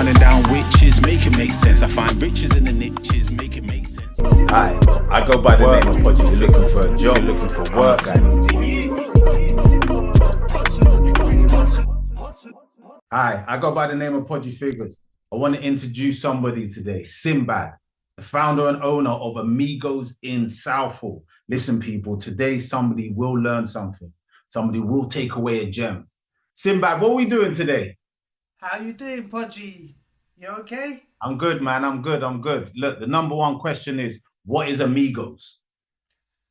running down witches, make it make sense. I find riches in the niches, make it make sense. Hi, I go by the name of Podgcast. You're looking for a job, looking for work. Hi, I go by the name of Podgcast Figures. I want to introduce somebody today, Simbad, the founder and owner of Amigos in Southall. Listen, people, today somebody will learn something. Somebody will take away a gem. Simbad, what are we doing today? How you doing, Podgy? You okay? I'm good, man. I'm good. Look, the number one question is, what is Amigos?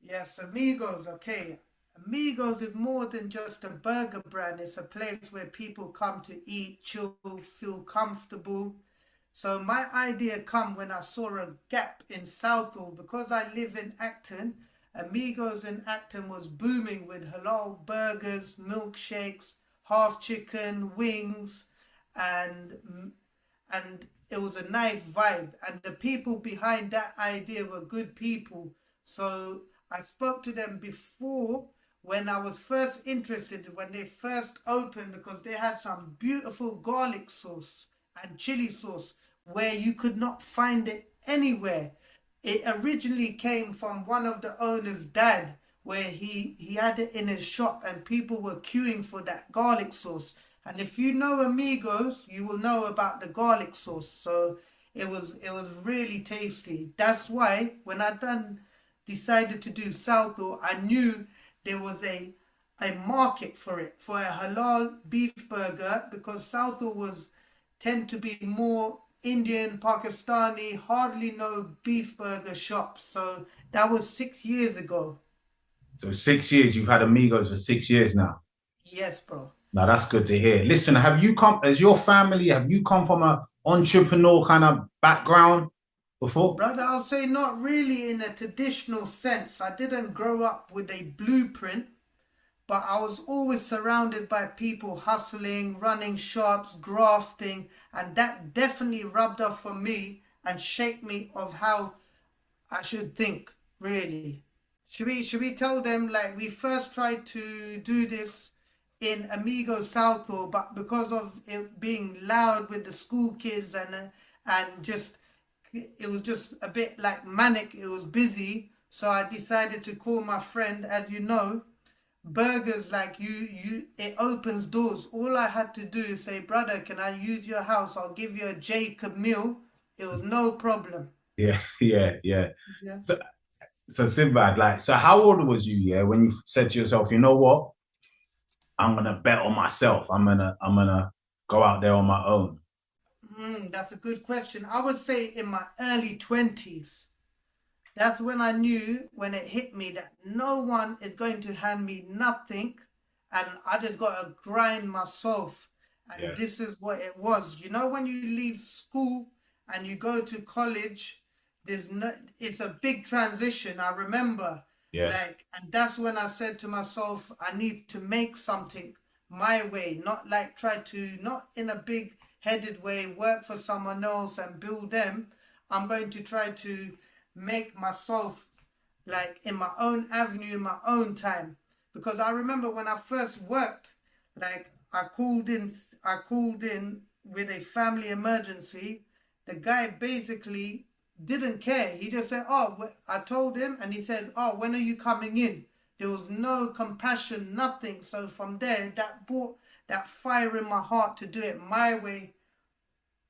Yes, Amigos, okay. Amigos is more than just a burger brand. It's a place where people come to eat, chill, feel comfortable. So my idea come when I saw a gap in Southall. Because I live in Acton, Amigos in Acton was booming with halal burgers, milkshakes, half chicken, wings, and it was a nice vibe. And the people behind that idea were good people. So I spoke to them before when I was first interested, when they first opened, because they had some beautiful garlic sauce and chili sauce where you could not find it anywhere. It originally came from one of the owner's dad, where he had it in his shop and people were queuing for that garlic sauce. And if you know Amigos, you will know about the garlic sauce. So it was really tasty. That's why when I decided to do Southall, I knew there was a market for it, for a halal beef burger, because Southall tend to be more Indian, Pakistani, hardly no beef burger shops. So that was 6 years ago. So 6 years, you've had Amigos for 6 years now? Yes, bro. Now that's good to hear. Listen, have you come from an entrepreneurial kind of background before? Brother, I'll say not really in a traditional sense. I didn't grow up with a blueprint, but I was always surrounded by people hustling, running shops, grafting, and that definitely rubbed off on me and shaped me of how I should think, really. Should we tell them, like, we first tried to do this in Amigos Southall, but because of it being loud with the school kids and just it was just a bit like manic, it was busy, so I decided to call my friend. As you know, burgers, like it opens doors. All I had to do is say, brother, can I use your house? I'll give you a Jacob meal. It was no problem. Yeah. So Simbad, so how old was you, when you said to yourself, you know what? I'm gonna bet on myself. I'm gonna go out there on my own. That's a good question. I would say in my early 20s. That's when I knew, when it hit me, that no one is going to hand me nothing, and I just got to grind myself. And This is what it was. You know, when you leave school and you go to college, it's a big transition. I remember. And that's when I said to myself, I need to make something my way, not in a big headed way, work for someone else and build them. I'm going to try to make myself like in my own avenue, in my own time. Because I remember when I first worked, like I called in with a family emergency. The guy basically didn't care. He just said, I told him, and he said, when are you coming in? There was no compassion, nothing. So from there, that brought that fire in my heart to do it my way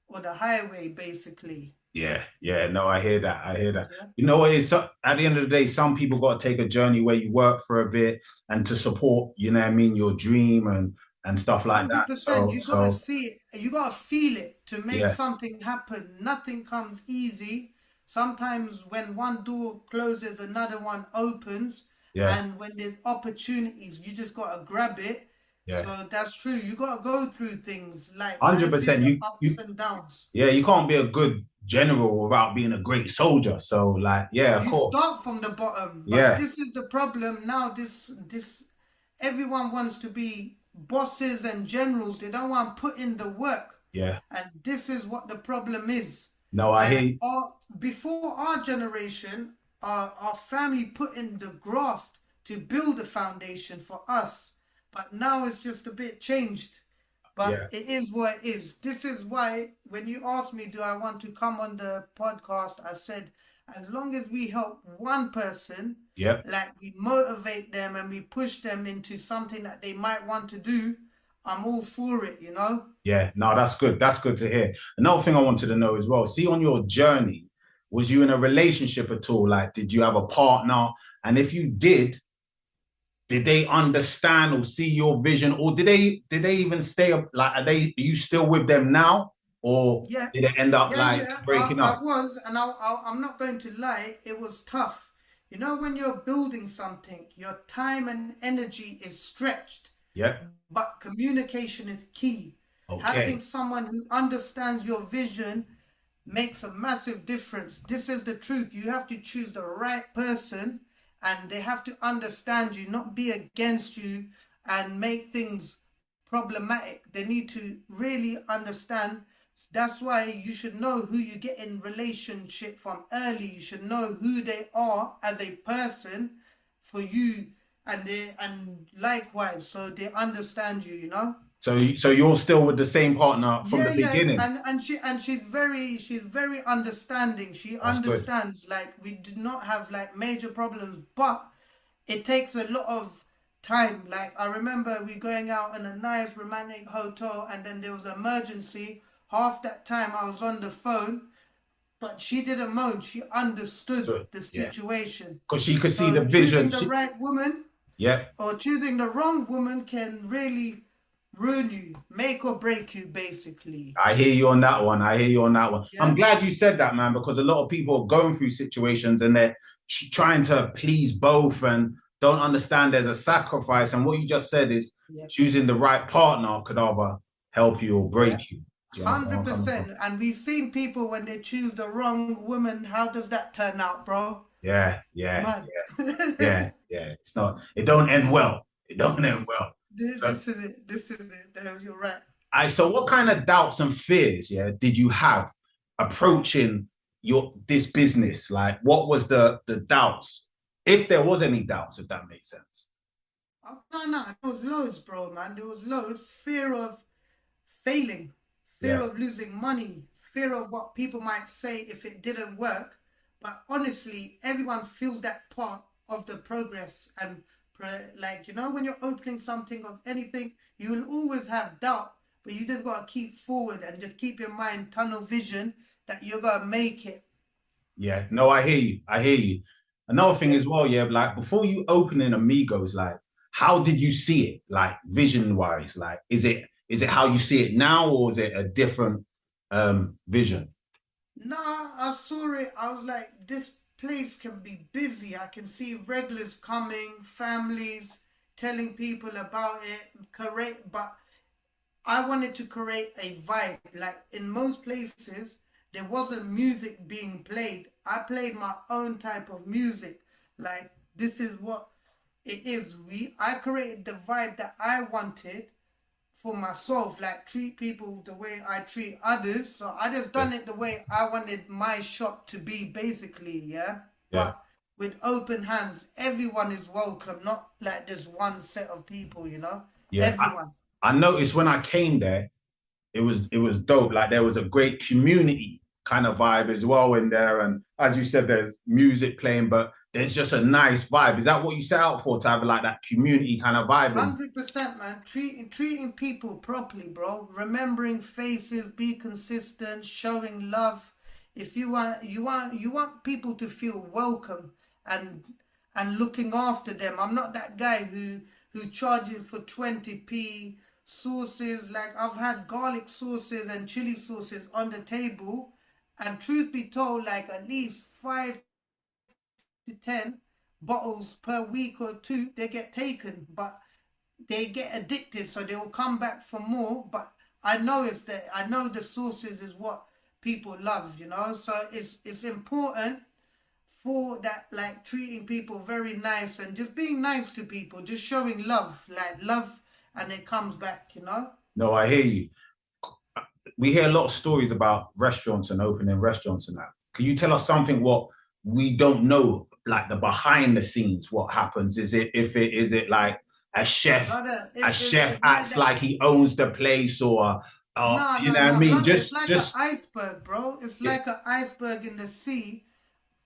or the highway, basically. No, I hear that. Yeah. You know what? At the end of the day, some people got to take a journey where you work for a bit and to support, your dream and stuff like 100%, that. you gotta see it, you gotta feel it to make something happen. Nothing comes easy. Sometimes when one door closes, another one opens. And when there's opportunities, you just gotta grab it. So that's true. You gotta go through things like 100%. ups and downs. You can't be a good general without being a great soldier. So of course. You start from the bottom. But this is the problem now. This everyone wants to be bosses and generals. They don't want to put in the work. And this is what the problem is. No, I hear you. Before our generation, our family put in the graft to build a foundation for us. But now it's just a bit changed. But it is what it is. This is why when you asked me, do I want to come on the podcast, I said, as long as we help one person, like we motivate them and we push them into something that they might want to do, I'm all for it, you know? Yeah, no, that's good. That's good to hear. Another thing I wanted to know as well, see on your journey, was you in a relationship at all? Like, did you have a partner? And if you did they understand or see your vision? Or did they even stay up? Like, are you still with them now? Or did it end up breaking up? I was, and I'm not going to lie, it was tough. You know, when you're building something, your time and energy is stretched. Yeah. But communication is key. Okay. Having someone who understands your vision makes a massive difference. This is the truth. You have to choose the right person, and they have to understand you, not be against you and make things problematic. They need to really understand. That's why you should know who you get in relationship from early. You should know who they are as a person for you, and likewise, so they understand you, you know. So you're still with the same partner from the beginning. And she's very understanding. She understands. Good. Like, we do not have like major problems, but it takes a lot of time. Like, I remember we going out in a nice romantic hotel, and then there was an emergency. Half that time I was on the phone, but she didn't moan. She understood the situation. Because she could see the vision. Choosing the right woman, or choosing the wrong woman can really ruin you, make or break you, basically. I hear you on that one. Yeah. I'm glad you said that, man, because a lot of people are going through situations and they're trying to please both and don't understand there's a sacrifice. And what you just said is choosing the right partner could either help you or break you. 100%. And we've seen people when they choose the wrong woman, how does that turn out, bro? Yeah. It's not, it don't end well. This is it. You're right. So what kind of doubts and fears, did you have approaching this business? Like, what was the doubts? If there was any doubts, if that makes sense. No, there was loads, bro, man. There was loads. Fear of failing, fear of losing money, fear of what people might say if it didn't work. But honestly, everyone feels that part of the progress. And like, you know, when you're opening something of anything, you will always have doubt, but you just got to keep forward and just keep your mind tunnel vision that you're going to make it. Yeah, no, I hear you. Another thing as well, like, before you opening Amigos, like, how did you see it? Like, vision wise, like, is it how you see it now, or is it a different vision? Nah, I saw it. I was like, this place can be busy. I can see regulars coming, families telling people about it, but I wanted to create a vibe. Like, in most places, there wasn't music being played. I played my own type of music. Like, this is what it is. I created the vibe that I wanted for myself, like, treat people the way I treat others. So I just done it the way I wanted my shop to be, basically, But with open hands, everyone is welcome, not like there's one set of people, you know? Everyone. I noticed when I came there, it was dope. Like, there was a great community kind of vibe as well in there. And as you said, there's music playing, but there's just a nice vibe. Is that what you set out for, to have like that community kind of vibe? 100%, man. Treating people properly, bro. Remembering faces, be consistent, showing love. If you want people to feel welcome and looking after them. I'm not that guy who charges for 20p sauces. Like, I've had garlic sauces and chili sauces on the table, and truth be told, like, at least 5 to 10 bottles per week or two, they get taken, but they get addicted, so they will come back for more. But I know the sauces is what people love, you know. So it's important for that, like, treating people very nice and just being nice to people, just showing love, and it comes back, you know. No, I hear you. We hear a lot of stories about restaurants and opening restaurants and that. Can you tell us something what we don't know, like the behind the scenes, what happens? Is it like a chef, Brother, a chef it's like acts that. like he owns the place, or No, you no, know what I no, mean? brother. It's like an Just iceberg, bro. It's yeah, like an iceberg in the sea.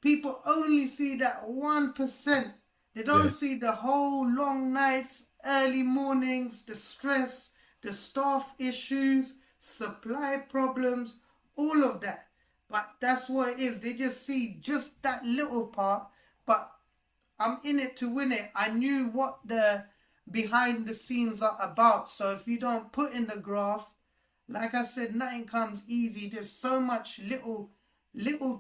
People only see that 1%. They don't yeah, see the whole long nights, early mornings, the stress, the staff issues, supply problems, all of that. But that's what it is. They just see just that little part. But I'm in it to win it. I knew what the behind the scenes are about. So if you don't put in the graph, like I said, nothing comes easy. There's so much little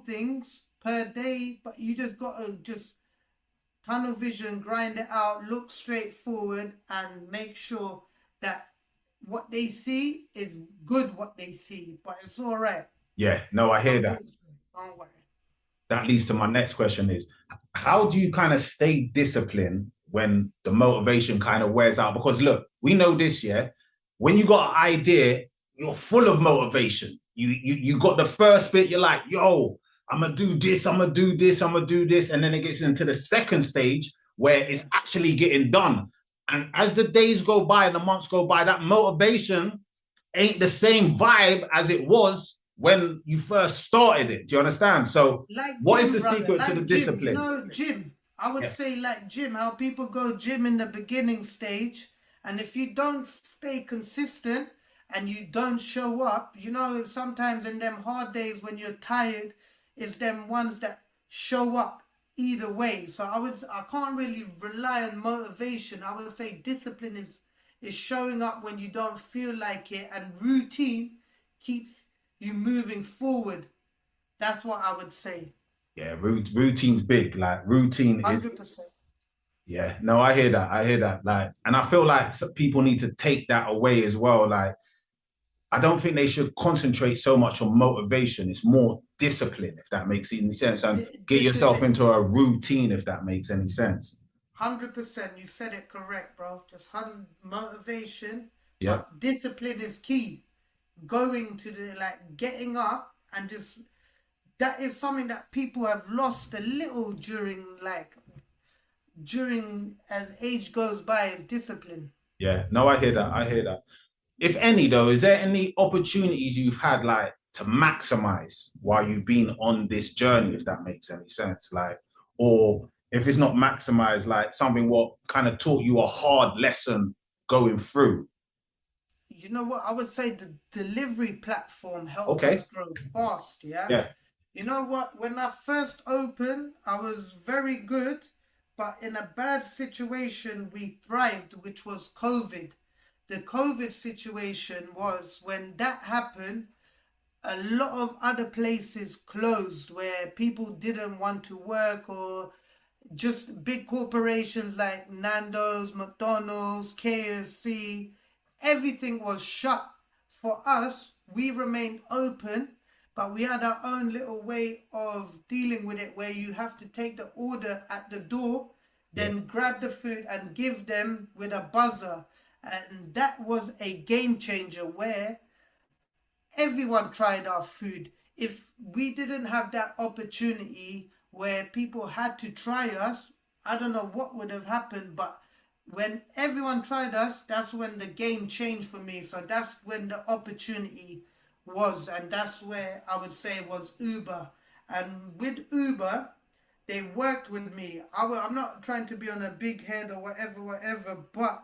things per day, but you just gotta just tunnel vision, grind it out, look straight forward, and make sure that what they see is good. What they see, but it's all right. yeah. No, I hear that. Don't worry. That leads to my next question: is how do you kind of stay disciplined when the motivation kind of wears out? Because look, we know this, yeah. When you got an idea, you're full of motivation. You got the first bit, you're like, yo, I'm gonna do this, I'm gonna do this, I'm gonna do this, and then it gets into the second stage where it's actually getting done. And as the days go by and the months go by, that motivation ain't the same vibe as it was when you first started it. Do you understand? So Like what is gym, the brother, secret to like the gym. discipline? You know, gym. I would Yeah. say like gym, how people go gym in the beginning stage, and if you don't stay consistent and you don't show up, you know, sometimes in them hard days when you're tired, it's them ones that show up either way. So I can't really rely on motivation. I would say discipline is showing up when you don't feel like it, and routine keeps you moving forward. That's what I would say. Yeah, routine's big. Like routine is 100%. yeah. No, I hear that. I hear that. Like, and I feel like people need to take that away as well. Like, I don't think they should concentrate so much on motivation. It's more discipline, if that makes any sense, and get This is yourself it. into a routine, if that makes any sense. 100%. You said it correct, bro. Just motivation, Yeah. but discipline is key. Going to the like getting up and just that is something that people have lost a little during as age goes by is discipline. Yeah. No, I hear that. I hear that. If any, though, is there any opportunities you've had like to maximize while you've been on this journey, if that makes any sense? Like, or if it's not maximized, like something what kind of taught you a hard lesson going through? You know what? I would say the delivery platform helped Okay. us grow fast, yeah? Yeah. You know what? When I first opened, I was very good, but in a bad situation, we thrived, which was COVID. The COVID situation was when that happened, a lot of other places closed where people didn't want to work, or just big corporations like Nando's, McDonald's, KFC, everything was shut. For us, we remained open, but we had our own little way of dealing with it where you have to take the order at the door, then grab the food and give them with a buzzer. And that was a game changer where everyone tried our food. If we didn't have that opportunity where people had to try us, I don't know what would have happened, but when everyone tried us, that's when the game changed for me. So that's when the opportunity was, and that's where I would say was Uber. And with Uber, they worked with me. I'm not trying to be on a big head or whatever, but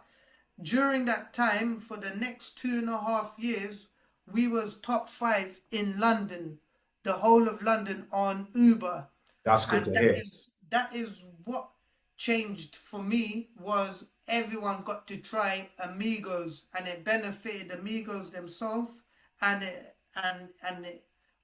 during that time, for the next 2.5 years, we was top 5 in London, the whole of London on Uber. That's good And to hear. that is what changed for me, was everyone got to try Amigos, and it benefited Amigos themselves, and it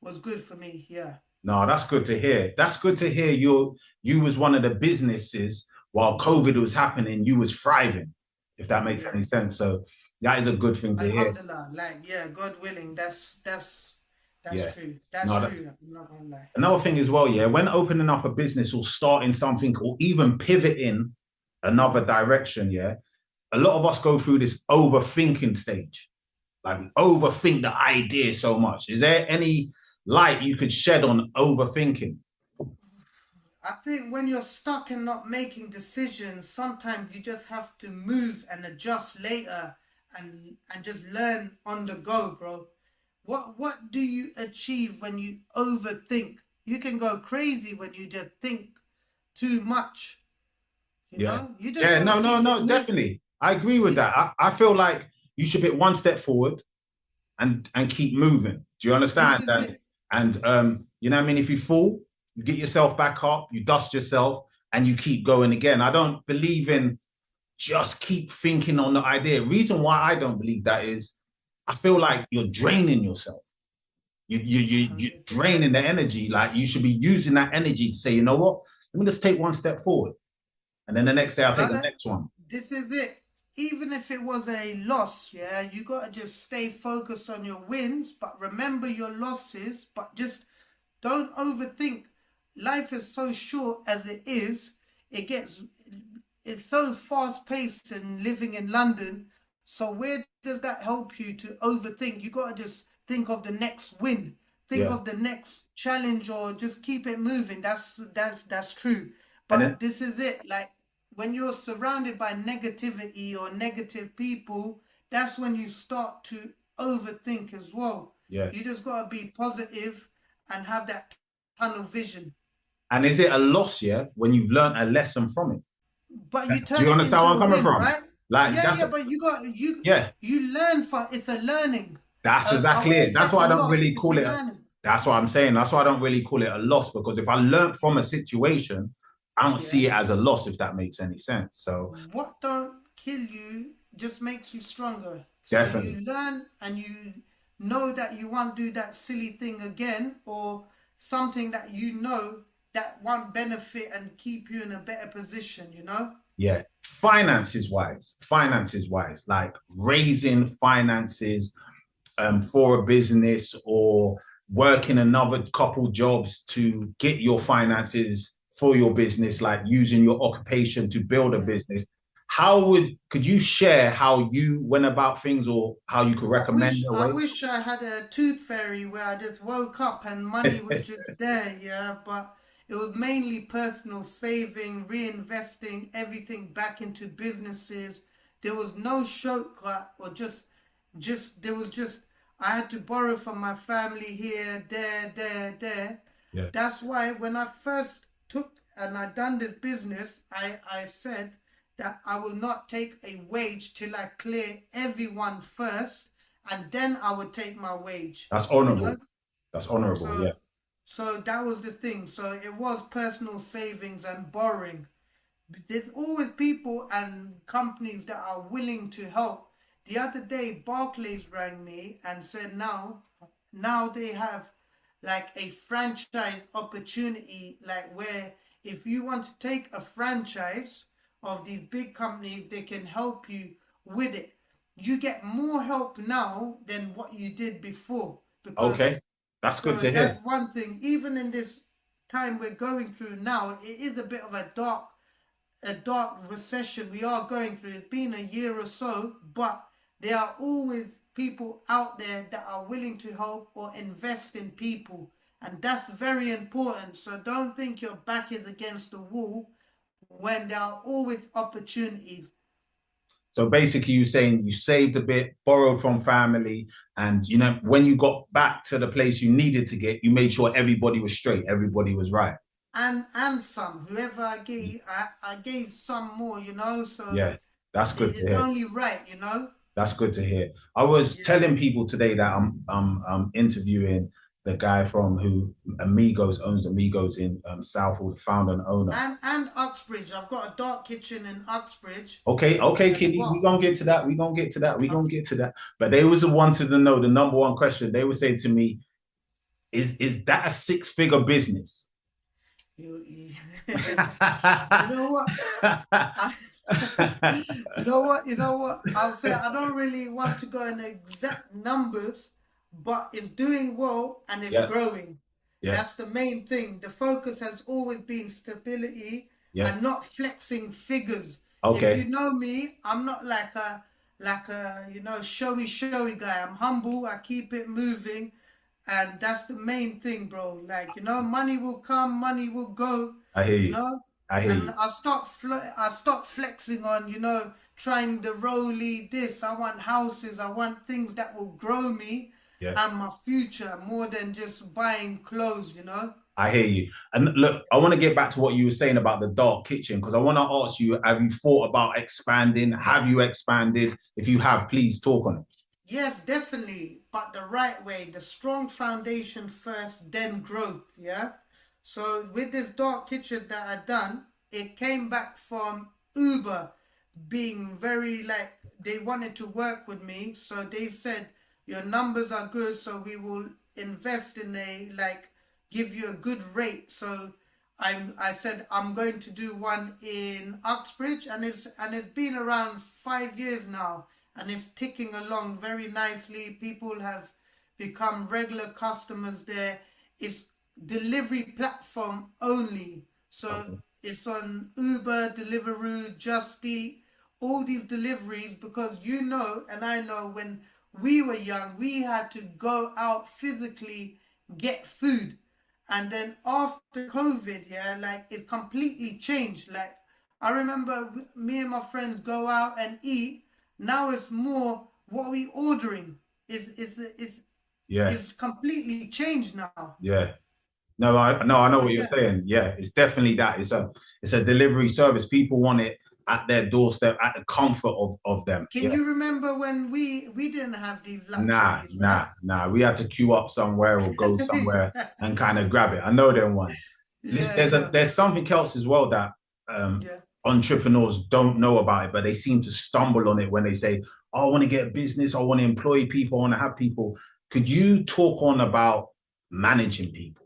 was good for me. Yeah. No, that's good to hear. That's good to hear. You was one of the businesses while COVID was happening, you was thriving, if that makes any sense. So that is a good thing to hear. Alhamdulillah, like yeah, God willing, that's Yeah. true. That's No, true. I'm not gonna lie. another thing as well, yeah, when opening up a business or starting something or even pivoting another direction, yeah, a lot of us go through this overthinking stage. Like we overthink the idea so much. Is there any light you could shed on overthinking? I think when you're stuck and not making decisions, sometimes you just have to move and adjust later and just learn on the go, bro. What do you achieve when you overthink? You can go crazy when you just think too much. You Yeah. know? You just Yeah, gotta keep it no, moving. definitely. I agree with that. I feel like you should put one step forward and keep moving. Do you understand? This is it. And you know what I mean? If you fall, you get yourself back up, you dust yourself, and you keep going again. I don't believe in just keep thinking on the idea. Reason why I don't believe that is I feel like you're draining yourself. You're draining the energy. Like you should be using that energy to say, you know what? Let me just take one step forward. And then the next day I'll take the next one. This is it. Even if it was a loss, yeah, you gotta just stay focused on your wins, but remember your losses, but just don't overthink. Life is so short as it is. It's so fast paced and living in London. So where does that help you to overthink? You gotta just think of the next win. Think of the next challenge, or just keep it moving. That's true. But this is it. Like when you're surrounded by negativity or negative people, that's when you start to overthink as well. Yeah. You just gotta be positive and have that tunnel vision. And is it a loss, yeah, when you've learned a lesson from it? But you turn Do you understand where I'm coming from? right? Like, but you learn from it's a learning. That's exactly it. That's why I don't really call it. That's what I'm saying. That's why I don't really call it a loss, because if I learned from a situation, I don't see it as a loss, if that makes any sense. So what don't kill you just makes you stronger. Definitely. So you learn and you know that you won't do that silly thing again, or something that you know that won't benefit and keep you in a better position, you know? Yeah. Finances wise, like raising finances for a business or working another couple jobs to get your finances for your business, like using your occupation to build a business. Could you share how you went about things, or how you could recommend a way? I wish I had a tooth fairy where I just woke up and money was just there, yeah, but it was mainly personal saving, reinvesting everything back into businesses. There was no shortcut, or I had to borrow from my family here, there. Yeah. That's why when I first took and I done this business, I said that I will not take a wage till I clear everyone first, and then I would take my wage. That's honorable. You know? That's honorable, yeah. So that was the thing. So it was personal savings and borrowing. There's always people and companies that are willing to help. The other day, Barclays rang me and said now they have like a franchise opportunity, like where if you want to take a franchise of these big companies, they can help you with it. You get more help now than what you did before. Okay, that's good to hear. That's one thing. Even in this time we're going through now, it is a bit of a dark recession we are going through. It's been a year or so, but there are always people out there that are willing to help or invest in people, and that's very important. So don't think your back is against the wall when there are always opportunities. So basically you're saying you saved a bit, borrowed from family, and you know, when you got back to the place you needed to get, you made sure everybody was straight, everybody was right. And some, whoever I gave some more, you know, so yeah, that's good to hear. It's only right, you know. That's good to hear. I was telling people today that I'm interviewing the guy from who Amigos owns Amigos in Southall, the founder and owner. And Uxbridge. I've got a dark kitchen in Uxbridge. Okay, Kitty. We're gonna get to that. But they was wanted to know the number one question. They would say to me, is that a 6-figure business? You know what? You know what? I'll say I don't really want to go in exact numbers, but it's doing well and it's growing. Yeah. That's the main thing. The focus has always been stability and not flexing figures. Okay. If you know me, I'm not like a showy guy. I'm humble. I keep it moving. And that's the main thing, bro. Like, you know, money will come, money will go, I hear you you. know. I hear And you. I stop flexing on, you know, trying the rolly this. I want houses, I want things that will grow me Yeah. and my future more than just buying clothes, you know. I hear you. And look, I want to get back to what you were saying about the dark kitchen because I want to ask you, have you thought about expanding? Have you expanded? If you have, please talk on it. Yes, definitely, but the right way, the strong foundation first, then growth, yeah? So with this dark kitchen that I done, it came back from Uber being very like they wanted to work with me, so they said your numbers are good, so we will invest in a like give you a good rate. So I said I'm going to do one in Uxbridge, and it's been around 5 years now, and it's ticking along very nicely. People have become regular customers there. It's delivery platform only, so Okay. it's on Uber, Deliveroo, Just Eat, all these deliveries, because you know and I know when we were young we had to go out physically get food, and then after COVID, yeah, like it completely changed. Like I remember me and my friends go out and eat. Now it's more what are we ordering is Yeah. is completely changed now. Yeah. No, I know So what you're yeah. saying. Yeah, it's definitely that. It's a delivery service. People want it at their doorstep, at the comfort of them. Can Yeah. you remember when we didn't have these Nah, luxuries, nah, nah. We had to queue up somewhere or go somewhere right? and kind of grab it. I know them ones. Yeah, yeah, There's something else as well that yeah. entrepreneurs don't know about it, but they seem to stumble on it when they say, "Oh, I want to get a business. I want to employ people. I want to have people." Could you talk on about managing people?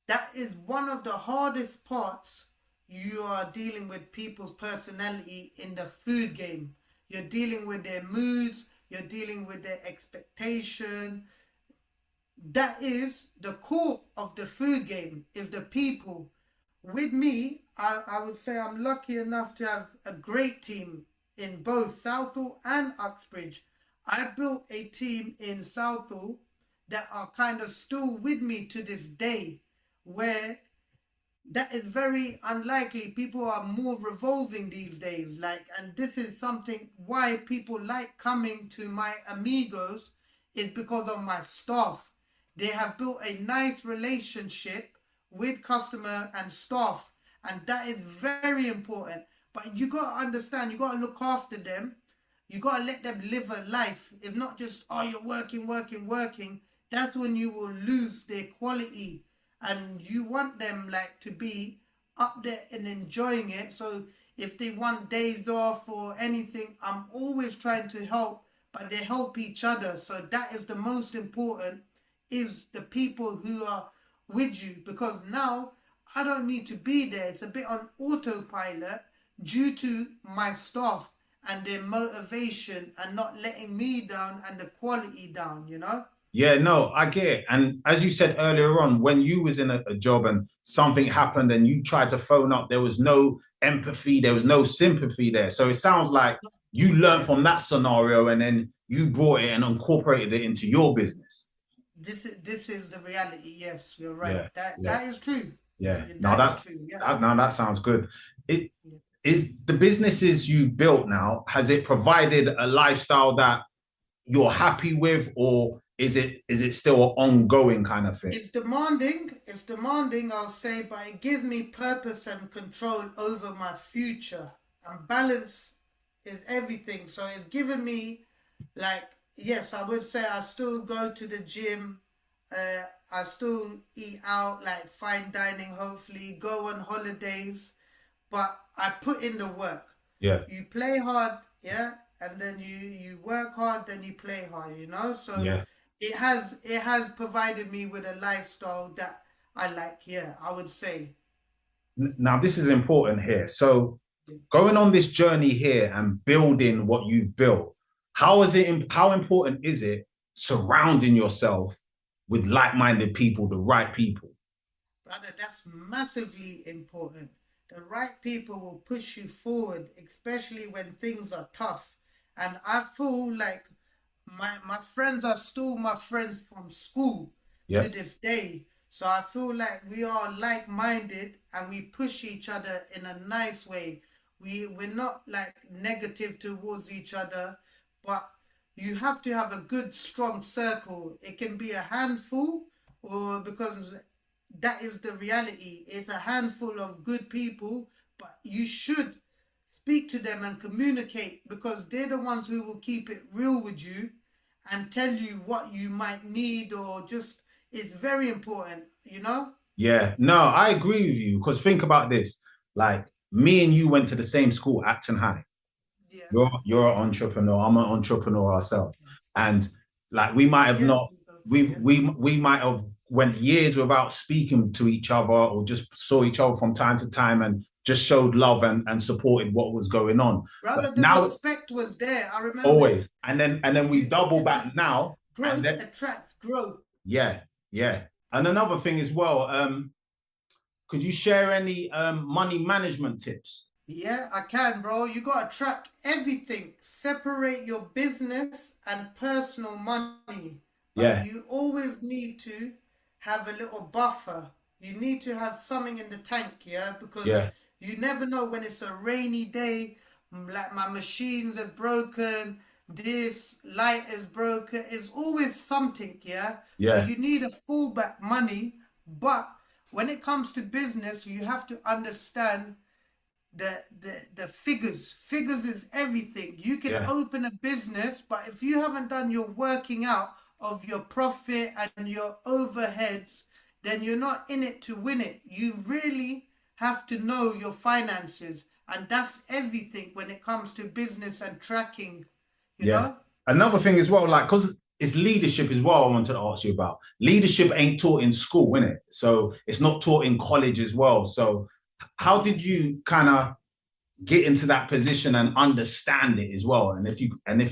That is one of the hardest parts. You are dealing with people's personality in the food game. You're dealing with their moods, you're dealing with their expectation. That is the core of the food game, is the people. With me, I would say I'm lucky enough to have a great team in both Southall and Uxbridge. I built a team in Southall that are kind of still with me to this day, where that is very unlikely. People are more revolving these days, like, and this is something why people like coming to my Amigos, is because of my staff. They have built a nice relationship with customer and staff, and that is very important. But you got to understand, you got to look after them. You got to let them live a life. It's not just, oh, you're working, working, working. That's when you will lose their quality, and you want them like to be up there and enjoying it. So if they want days off or anything, I'm always trying to help, but they help each other. So that is the most important, is the people who are with you, because now I don't need to be there. It's a bit on autopilot due to my staff and their motivation and not letting me down and the quality down, you know? Yeah, no, I get it. And as you said earlier on, when you was in a job and something happened and you tried to phone up, there was no empathy, there was no sympathy there. So it sounds like you learned Yeah. from that scenario and then you brought it and incorporated it into your business. This is the reality. Yes, you're right. Yeah, That yeah, that is true. yeah. No, That is true. Yeah. that sounds good. It Yeah. is the businesses you've built now, has it provided a lifestyle that you're happy with, or is it still an ongoing kind of thing? It's demanding. It's demanding, I'll say, but it gives me purpose and control over my future. And balance is everything. So it's given me, like, yes, I would say I still go to the gym. I still eat out, like fine dining, hopefully, go on holidays, but I put in the work. Yeah, You play hard, yeah, and then you work hard, then you play hard, you know. So yeah. it has provided me with a lifestyle that I like. Yeah, I would say. Now this is important here. So going on this journey here and building what you've built, how important is it surrounding yourself with like-minded people, the right people? Brother, that's massively important. The right people will push you forward, especially when things are tough. And I feel like my friends are still my friends from school. Yeah. to this day. So I feel like we are like-minded and we push each other in a nice way. We're not like negative towards each other, but you have to have a good, strong circle. It can be a handful, or because that is the reality. It's a handful of good people, but you should speak to them and communicate, because they're the ones who will keep it real with you and tell you what you might need, or just, it's very important, you know? Yeah, no, I agree with you, because think about this. Like, me and you went to the same school, Acton High. Yeah. You're an entrepreneur. I'm an entrepreneur ourselves, and like we might have not, we might have went years without speaking to each other, or just saw each other from time to time and just showed love and supported what was going on. Brother, But the now, respect was there. I remember always, and then we double back now. Growth and then, attracts growth. yeah, yeah. And another thing as well, could you share any money management tips? Yeah, I can, bro. You got to track everything. Separate your business and personal money. But Yeah. you always need to have a little buffer. You need to have something in the tank, yeah? Because you never know when it's a rainy day, like my machines are broken, this light is broken. It's always something, yeah? Yeah. So you need a fallback money. But when it comes to business, you have to understand the figures. Figures is everything. You can open a business, but if you haven't done your working out of your profit and your overheads, then you're not in it to win it. You really have to know your finances, and that's everything when it comes to business and tracking, you know? Another thing as well, like, because it's leadership as well, I wanted to ask you about. Leadership ain't taught in school, innit? So it's not taught in college as well. So how did you kind of get into that position and understand it as well? And if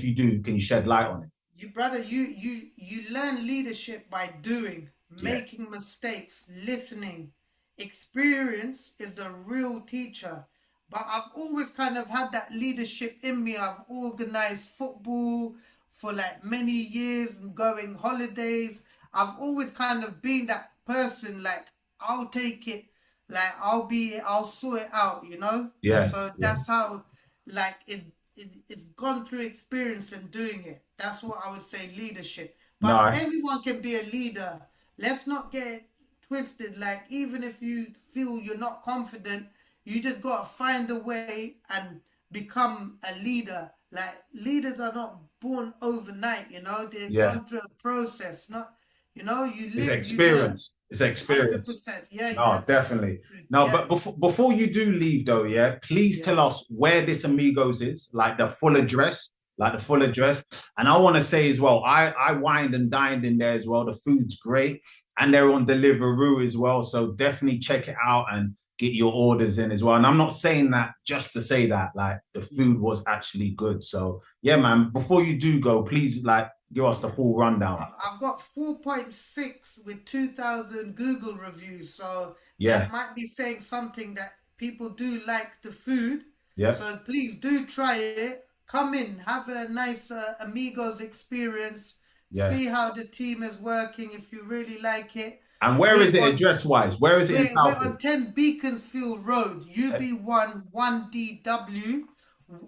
you do, can you shed light on it? You learn leadership by doing, making mistakes, listening. Experience is the real teacher. But I've always kind of had that leadership in me. I've organized football for like many years, going holidays. I've always kind of been that person, like, I'll take it, like, I'll sort it out, you know? Yeah. So that's how, like, it's gone through experience and doing it. That's what I would say, leadership. But everyone can be a leader. Let's not get twisted. Like, even if you feel you're not confident, you just got to find a way and become a leader. Like, leaders are not born overnight, you know? They're going through a process, not, you know, you live. It's experience. It's experience. 100%. Yeah. No, definitely. No, but before you do leave though, please tell us where this Amigos is, like the full address. And I want to say as well, I wined and dined in there as well. The food's great. And they're on Deliveroo as well. So definitely check it out and get your orders in as well. And I'm not saying that just to say that, like, the food was actually good. So yeah, man, before you do go, please, like, give us the full rundown. I've got 4.6 with 2,000 Google reviews. So that might be saying something that people do like the food. Yeah. So please do try it. Come in, have a nice Amigos experience. Yeah. See how the team is working, if you really like it. And where is it address-wise? Where is it in Southall? We're on 10 Beaconsfield Road, UB1 1DW.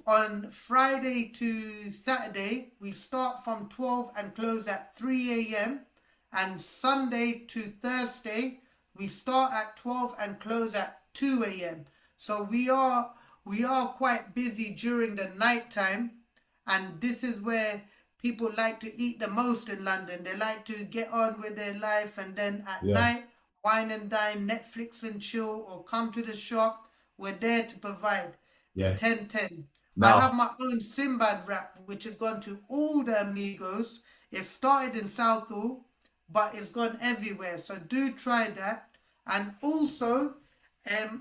On Friday to Saturday, we start from 12 and close at 3 a.m. And Sunday to Thursday, we start at 12 and close at 2 a.m. So we are quite busy during the night time, and this is where people like to eat the most in London. They like to get on with their life, and then at night, wine and dine, Netflix and chill, or come to the shop. We're there to provide. 10-10. I have my own Simbad wrap, which has gone to all the Amigos. It started in Southall, but it's gone everywhere. So do try that. And also,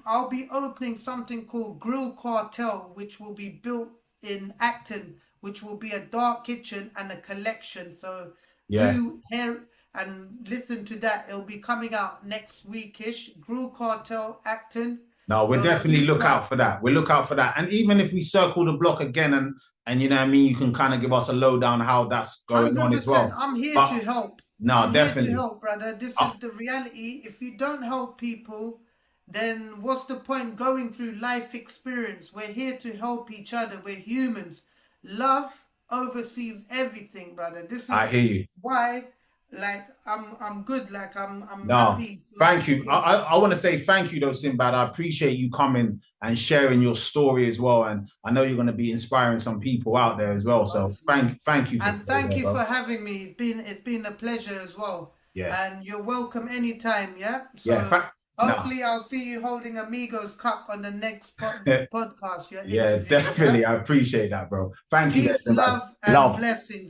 I'll be opening something called Grill Cartel, which will be built in Acton, which will be a dark kitchen and a collection. So do hear and listen to that. It'll be coming out next weekish. Grill Cartel, Acton. No, we'll definitely look out for that. We'll look out for that. And even if we circle the block again and you know what I mean, you can kind of give us a lowdown how that's going 100%. On as well. I'm here to help. No, I'm here to definitely. help, brother. This Uh, is the reality. If you don't help people, then what's the point going through life experience? We're here to help each other. We're humans. Love oversees everything, brother. This I is hear you. why, like, I'm good. Like, I'm No, happy. thank you. I want to say thank you though, Simbad. I appreciate you coming and sharing your story as well. And I know you're going to be inspiring some people out there as well. So Hopefully. thank you for And today, thank you bro. for having me. It's been a pleasure as well. Yeah. And you're welcome anytime, yeah? Yeah. So No. hopefully I'll see you holding Amigos Cup on the next podcast you're Yeah, interviewing, yeah? definitely. I appreciate that, bro. Thank you, there, Peace, Simbad. love, and Love. blessings.